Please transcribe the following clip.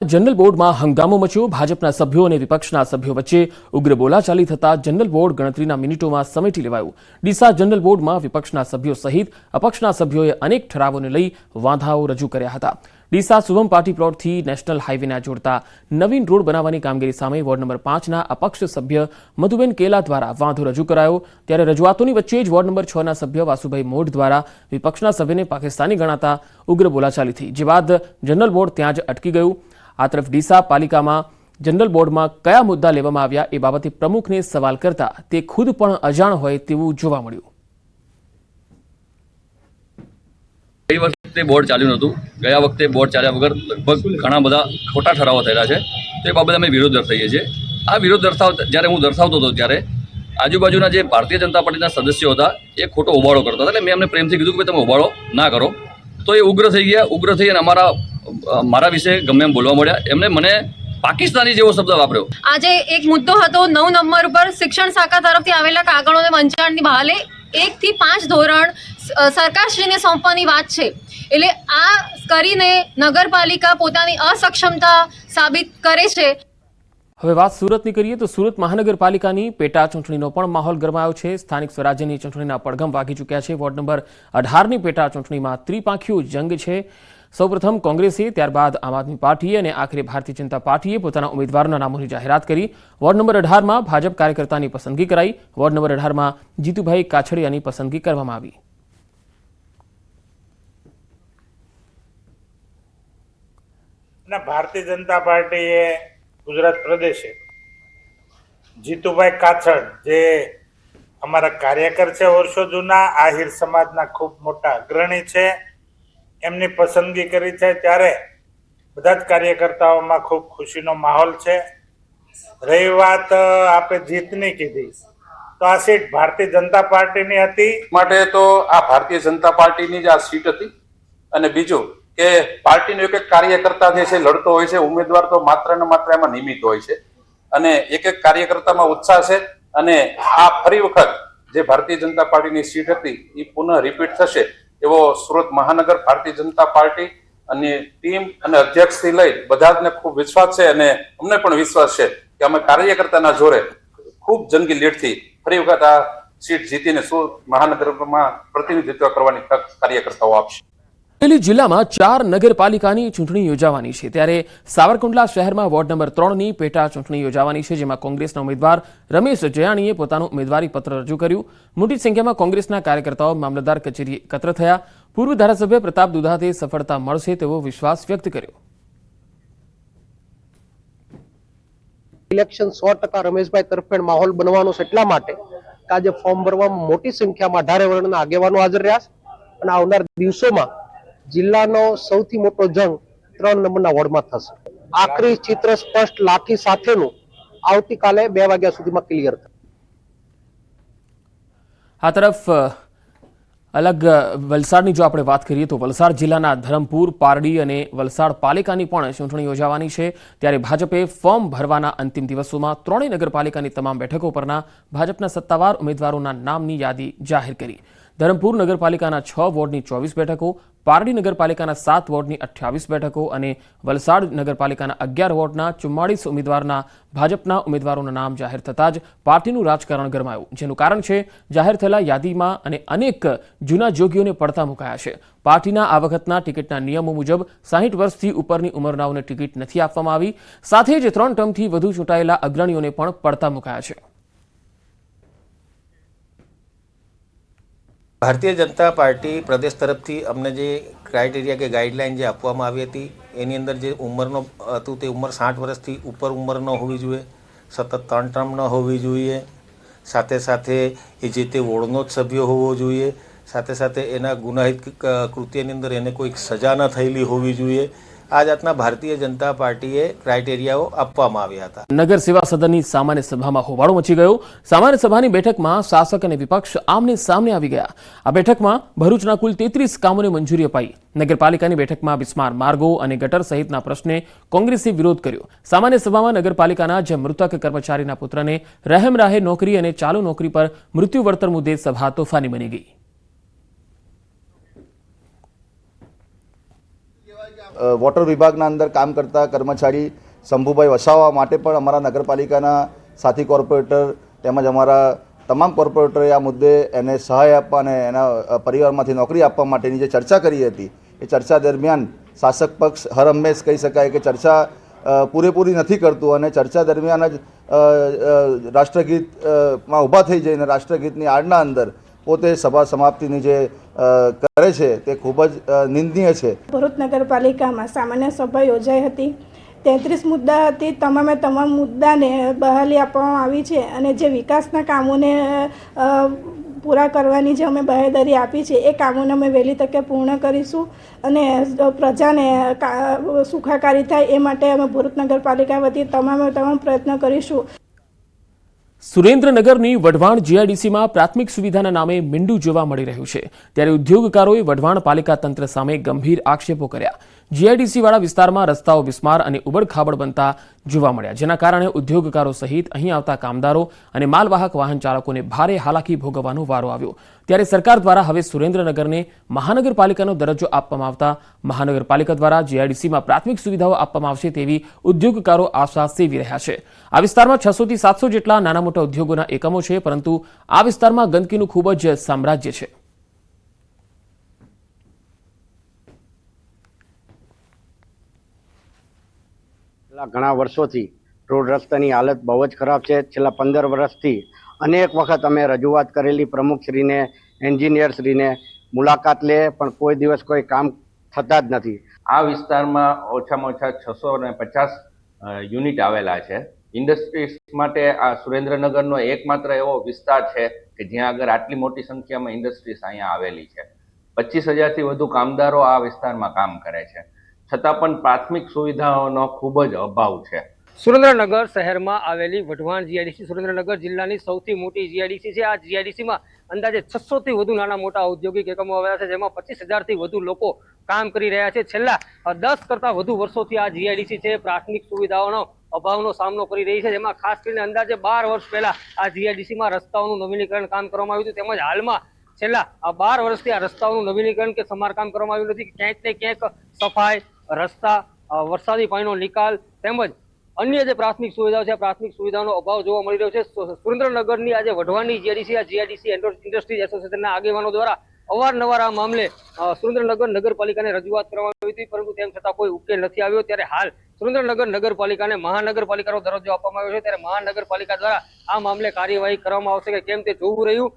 General board में हंगामो मच्यो। भाजपा सभ्यों और विपक्षना सभ्यों वच्चे उग्र बोलाचाली थता जनरल बोर्ड गणतरीना मिनिटों में समेटी लेवायुं। डीसा जनरल बोर्ड में विपक्षना सभ्यों सहित अपक्षना सभ्योए अनेक ठरावोने लई वांधाओ रजू कर्या हता। डीसा शुभम पार्टी प्लॉट थी नेशनल हाईवे जोड़ता नवीन रोड बनावानी कामगीरी सामे वोर्ड नंबर 5 अपक्ष सभ्य मधुबेन केला द्वारा वांधो रजू करायो। त्यारे रजूआतोनी वच्चे ज वोर्ड नंबर 6 सभ्य वासुभाई मोढ द्वारा विपक्षना सभ्यने पाकिस्तानी गणाता उग्र बोलाचाली थी, जे बाद जनरल बोर्ड त्यां ज अटकी गयुं। आ तरफ डीसा पालिका में जनरल बोर्ड में कया मुद्दा लेवामां आव्या ए बाबते प्रमुख ने सवाल करता ते खुद पण अजाण होय तेवुं जोवा मळ्युं। गई वखते बोर्ड चाल्युं नहोतुं। गया वखते बोर्ड चाल्या वगर लगभग घणा बधा खोटा ठरावो थयेला छे, तो ए बाबते अमे विरोध दर्शावीए छीए। आ विरोध ज्यारे हूँ दर्शावतो હતો त्यारे आजूबाजूना जे भारतीय जनता पार्टीना सदस्यो हता ए खोटो उबाळो करता हता, એટલે મેં એમને પ્રેમથી કીધું કે તમે ઉબાળો ના કરો, તો એ ઉગ્ર થઈ ગયા। ઉગ્ર થઈ અને મારા વિશે ગમે એમ બોલવા મળ્યા। એમને મને પાકિસ્તાની જેવો શબ્દ વાપર્યો। આજે એક મુદ્દો હતો 9 નંબર ઉપર શિક્ષણ શાખા તરફથી આવેલા કાગળોને વંચાણની બહાલે 1 થી 5 ધોરણ સરકારશ્રીને સોંપવાની વાત છે। એટલે આ કરીને નગરપાલિકા પોતાની અસક્ષમતા સાબિત કરે છે। હવે વાત સુરતની કરીએ તો સુરત મહાનગરપાલિકાની પેટા ચૂંટણીનો પણ માહોલ ગરમાયો છે। સ્થાનિક સ્વરાજ્યની ચૂંટણીના પડઘમ વાગી ચૂક્યા છે। વોર્ડ નંબર 18ની પેટા ચૂંટણીમાં ત્રિપાંખીયો જંગ છે। સૌપ્રથમ કોંગ્રેસે, ત્યારબાદ આમ આદમી પાર્ટીએ અને આખરે ભારતીય જનતા પાર્ટીએ પોતાના ઉમેદવારોના નામોની જાહેરાત કરી। વોર્ડ નંબર 18માં ભાજપ કાર્યકર્તાની પસંદગી કરાઈ। વોર્ડ નંબર 18માં જીતુભાઈ કાછડિયાની પસંદગી કરવામાં આવી। भारतीय जनता पार्टी गुजरात प्रदेश जीतुभाई काछड़ जे अमरा कार्यकर है, वर्षो जूना आहिर समाजना खूब मोटा अग्रणी है, एमनी पसंदगी करी है। त्यारे बधा ज कार्यकर्ताओं में खूब खुशीनो माहौल है। रही बात आपे जीतनी कीधी तो आ सीट भारतीय जनता पार्टी नी हती, माटे तो आ भारतीय जनता पार्टी नी ज आ सीट हती। अने बीजो के पार्टी नो एक कार्यकर्ता जे छे लड़तो होय छे, उम्मीदवार तो मात्र ने मात्र एमां निमित्त होय छे अने एक कार्यकर्ता में उत्साह छे। अने आ फरी वखत जे भारतीय जनता पार्टी नी सीट हती ई पुनः रिपीट थशे एवो सूरत महानगर भारतीय जनता पार्टी अने टीम अने अध्यक्ष थी लई बधा ने खूब विश्वास छे अने अमने पण विश्वास छे के अमे कार्यकर्ताना जोरे खूब जंगी लीडथी फरी वखत आ सीट जीतीने सूरत महानगरमा प्रतिनिधित्व करवानी तक कार्यकर्ताओ आपशे। अमरेली जिल्लाમાં 4 નગરપાલિકાની ચૂંટણી યોજાવાની છે। ત્યારે સાવરકુંડલા શહેરમાં વોર્ડ નંબર 3ની પેટા ચૂંટણી યોજાવાની છે, જેમાં કોંગ્રેસના ઉમેદવાર રમેશ જયાણીએ પોતાનું ઉમેદવારી પત્ર રજૂ કર્યું। મોટી સંખ્યામાં કોંગ્રેસના કાર્યકર્તાઓ મામલતદાર કચેરીએ એકત્ર થયા। પૂર્વ ધારાસભ્ય પ્રતાપ દુધાતે સફળતા મળશે તેવો વિશ્વાસ વ્યક્ત કર્યો। ઇલેક્શન 100% રમેશભાઈ તરફેણ માહોલ બનવાનો છે, એટલા માટે આજે ફોર્મ ભરવામાં મોટી સંખ્યામાં 18 વર્ણના આગેવાનો હાજર રહ્યા છે અને આવનાર દિવસોમાં જિલ્લાનો સૌથી મોટો જંગ 3 નંબરના વોર્ડમાં થશે। આખરી ચિત્ર સ્પષ્ટ લાઠી સાથેનું આવતીકાલે 2 વાગ્યા સુધીમાં ક્લિયર થશે। આ તરફ अलग वलसाडनी जो आपणे वात करीए तो वलसाड जिल्लाना धरमपुर, पारडी अने वलसाड पालिकानी पण चूंटणी योजावानी छे। त्यारे भाजपे फॉर्म भरवाना अंतिम दिवसोमां त्रणेय नगरपालिकानी तमाम बेठको परना भाजपना सत्तावार उमेदवारोना नामनी यादी जाहेर करी। धरमपुर नगरपालिकाना 6 वोर्डनी 24 बेठको, पारडी नगरपालिकाना 7 वोर्डनी 28 बेठको अने वलसाड नगरपालिकाना 11 वोर्डना 44 उमेदवारना भाजपना उमेदवारोना नाम जाहेर थता ज पार्टीनुं राजकारण गरमायुं, जेनुं कारण छे जाहेर थयेला यादीमां अने अनेक जूना जोगीओने पड़ता मुकाया छे। पार्टीना आ वखतना टिकિટના નિયમો મુજબ 60 વર્ષથી ઉપરની ઉંમરનાઓને ટિકિટ નથી આપવામાં આવી। સાથે જ 3 ટર્મથી વધુ ચૂંટાયેલા અગ્રણીઓને પણ પડતા મુકાયા છે। भारतीय जनता पार्टी प्रदेश तरफ थी अमने जे क्राइटेरिया के गाइडलाइन जे आपवामां आवी हती एनी अंदर जे उमरनो हतुं ते उमर 60 वर्षथी ऊपर उमर न होवी जोईए, सतत 3 टर्म न होवी जोईए, साथे साथे ए जे ते वोर्डनो ज सभ्य होवो जोईए, साथे साथे एना गुनाहित कृत्यनी अंदर एने कोई सजा न थयेली होवी जोईए। आ जातना भारतीय जनता पार्टीए क्राइटेरियाओ आपवामां આવ્યા હતા। नगर सेवा सदनની सामान्य सभाમાં હોબાળો મચી ગયો। सामान्य સભાની બેઠકમાં શાસક અને વિપક્ષ આમને સામને આવી ગયા। આ બેઠકમાં ભરૂચના કુલ 33 કામોને મંજૂરી અપાઈ। નગરપાલિકાની બેઠકમાં બિસ્માર માર્ગો અને ગટર સહિતના પ્રશ્ને કોંગ્રેસે વિરોધ કર્યો। સામાન્ય સભામાં નગરપાલિકાના જે મૃતક કર્મચારીના પુત્રને રહેમ રાહે નોકરી અને ચાલુ નોકરી પર મૃત્યુ વળતર મુદ્દે સભા તોફાની બની ગઈ। વોટર વિભાગના અંદર કામ કરતા કર્મચારી શંભુભાઈ વસાવા માટે પણ અમારા નગરપાલિકાના સાથી કોર્પોરેટર તેમજ અમારા તમામ કોર્પોરેટરે આ મુદ્દે એને સહાય આપવા અને એના પરિવારમાંથી નોકરી આપવા માટેની જે ચર્ચા કરી હતી એ ચર્ચા દરમિયાન શાસક પક્ષ હર હંમેશ કહી શકાય કે ચર્ચા પૂરેપૂરી નથી કરતું અને ચર્ચા દરમિયાન જ રાષ્ટ્રગીતમાં ઊભા થઈ જઈને રાષ્ટ્રગીતની આડના અંદર પોતે સભા સમાપ્તિની જે કરે છે તે ખૂબ જ નિંદનીય છે. ભરૂચ નગરપાલિકામાં સામાન્ય સભા યોજાઈ હતી. 33 મુદ્દા હતી. તમામે તમામ મુદ્દાને બહાલી આપવામાં આવી છે અને જે વિકાસના કામોને પૂરા કરવાની જે અમે બાહેધરી આપી છે એ કામોને અમે વહેલી તકે પૂર્ણ કરીશું અને પ્રજાને સુખાકારી થાય એ માટે અમે ભરૂચ નગરપાલિકા વતી તમામ પ્રયત્ન કરીશું. સુરેન્દ્રનગરની વઢવાણ જીઆઈડીસીમાં પ્રાથમિક સુવિધાના નામે મીંડું જોવા મળી રહ્યું છે, ત્યારે ઉદ્યોગકારોએ વઢવાણ પાલિકા તંત્ર સામે ગંભીર આક્ષેપો કર્યા. જીઆઈડીસીવાળા વિસ્તારમાં રસ્તાઓ બિસ્માર અને ઉબડખાબડ બનતા જોવા મળ્યા, જેના કારણે ઉદ્યોગકારો સહિત અહીં આવતા કામદારો અને માલવાહક વાહન ચાલકોને ભારે હાલાકી ભોગવવાનો વારો આવ્યો. ત્યારે સરકાર દ્વારા હવે સુરેન્દ્રનગરને મહાનગરપાલિકાનો દરજ્જો આપવામાં આવતા મહાનગરપાલિકા દ્વારા જીઆઈડીસીમાં પ્રાથમિક સુવિધાઓ આપવામાં આવશે તેવી ઉદ્યોગકારો આશા સેવી રહ્યા છે. આ વિસ્તારમાં 600 થી 700 જેટલા નાના મોટા ઉદ્યોગોના એકમો છે, પરંતુ આ વિસ્તારમાં ગંદકીનું ખૂબ જ સામ્રાજ્ય છે. ઘણા વર્ષોથી રોડ રસ્તાની હાલત બહુ જ ખરાબ છે. છેલ્લા 15 વર્ષથી અનેક વખત અમે રજૂઆત કરેલી, પ્રમુખશ્રીને, એન્જિનિયરશ્રીને મુલાકાત લે, પણ કોઈ દિવસ કોઈ કામ થતા જ નથી. આ વિસ્તારમાં ઓછામાં ઓછા 650 યુનિટ આવેલા છે. ઇન્ડસ્ટ્રીઝ માટે આ સુરેન્દ્રનગરનો એકમાત્ર એવો વિસ્તાર છે કે જ્યાં આગળ આટલી મોટી સંખ્યામાં ઇન્ડસ્ટ્રીઝ અહીંયા આવેલી છે. 25,000થી વધુ કામદારો આ વિસ્તારમાં કામ કરે છે, છતાં પણ પ્રાથમિક સુવિધાઓનો ખૂબ જ અભાવ છે. સુરેન્દ્રનગર શહેરમાં આવેલી વઢવાણ જીઆઈડીસી સુરેન્દ્રનગર જિલ્લાની સૌથી મોટી જીઆઈડીસી છે. આ જીઆઈડીસીમાં અંદાજે 600થી વધુ નાના મોટા ઔદ્યોગિક એકમો આવેલા છે, જેમાં 25,000થી વધુ લોકો કામ કરી રહ્યા છે. છેલ્લા 10 કરતાં વધુ વર્ષોથી આ જીઆઈડીસી છે પ્રાથમિક સુવિધાઓનો અભાવનો સામનો કરી રહી છે, જેમાં ખાસ કરીને અંદાજે 12 વર્ષ પહેલા આ જીઆઈડીસીમાં રસ્તાઓનું નવીનીકરણ કામ કરવામાં આવ્યું હતું, તેમજ હાલમાં છેલ્લા 12 વર્ષથી આ રસ્તાઓનું નવીનીકરણ કે સમારકામ કરવામાં આવ્યું નથી. ક્યાંક ને ક્યાંક સફાઈ, રસ્તા, વરસાદી પાણીનો નિકાલ તેમજ અન્ય જે પ્રાથમિક સુવિધાઓ છે, પ્રાથમિક સુવિધાઓનો અભાવ જોવા મળી રહ્યો છે. સુરેન્દ્રનગરની આજે વઢવાણની જીઆઈડીસી, આ જીઆઈડીસી ઇન્ડસ્ટ્રીઝ એસોસિએશનના આગેવાનો દ્વારા અવારનવાર આ મામલે સુરેન્દ્રનગર નગરપાલિકાને રજૂઆત કરવામાં આવી હતી, પરંતુ તેમ છતાં કોઈ ઉકેલ નથી આવ્યો. ત્યારે હાલ સુરેન્દ્રનગર નગરપાલિકાને મહાનગરપાલિકાનો દરજ્જો આપવામાં આવ્યો છે, ત્યારે મહાનગરપાલિકા દ્વારા આ મામલે કાર્યવાહી કરવામાં આવશે કે કેમ તે જોવું રહ્યું.